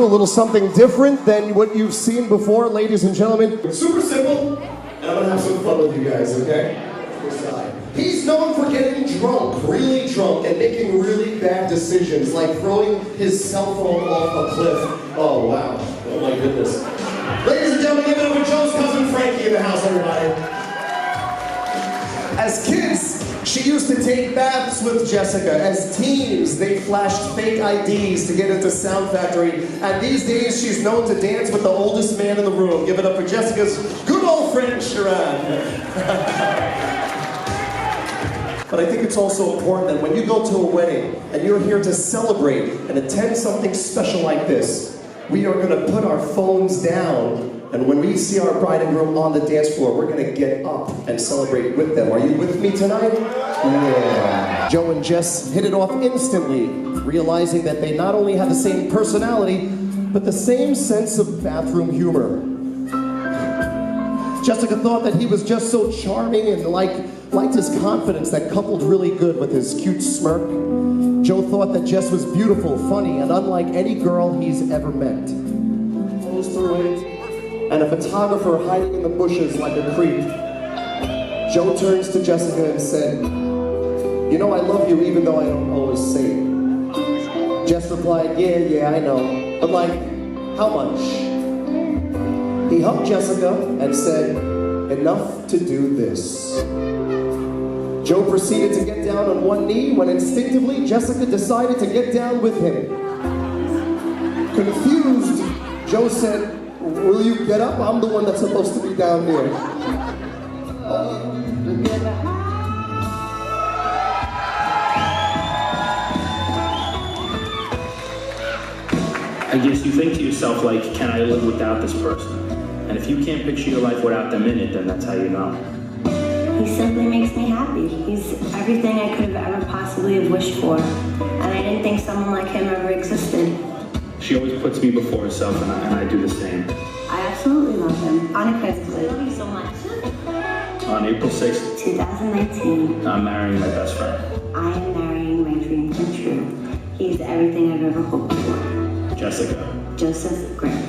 little something different than what you've seen before, ladies and gentlemen. It's super simple, and I'm gonna have some fun with you guys, okay? He's known for getting drunk, really drunk, and making really bad decisions, like throwing his cell phone off a cliff. Oh, wow. Oh, my goodness. Ladies and gentlemen, give it up for Joe's cousin Frankie in the house, everybody. As kids, she used to take baths with Jessica. As teens, they flashed fake IDs to get into Sound Factory. And these days, she's known to dance with the oldest man in the room. Give it up for Jessica's good old friend, Sharon. But I think it's also important that when you go to a wedding and you're here to celebrate and attend something special like this, we are going to put our phones down, and when we see our bride and groom on the dance floor, we're going to get up and celebrate with them. Are you with me tonight? Yeah. Joe and Jess hit it off instantly, realizing that they not only have the same personality, but the same sense of bathroom humor. Jessica thought that he was just so charming and liked his confidence that coupled really good with his cute smirk. Joe thought that Jess was beautiful, funny, and unlike any girl he's ever met. Close through it, and a photographer hiding in the bushes like a creep. Joe turns to Jessica and said, "You know I love you even though I don't always say it." Jess replied, yeah, I know, but like, how much?" He hugged Jessica and said, "Enough to do this." Joe proceeded to get down on one knee when instinctively Jessica decided to get down with him. Confused, Joe said, "Will you get up? I'm the one that's supposed to be down here." I guess you think to yourself, like, can I live without this person? And if you can't picture your life without them in it, then that's how you know. He simply makes me happy. He's everything I could have ever possibly have wished for. And I didn't think someone like him ever existed. She always puts me before herself, and I do the same. I absolutely love him. Unequivocally. I love you so much. On April 6th, 2019, I'm marrying my best friend. I am marrying my dream come true. He's everything I've ever hoped for. Jessica. Joseph Grant.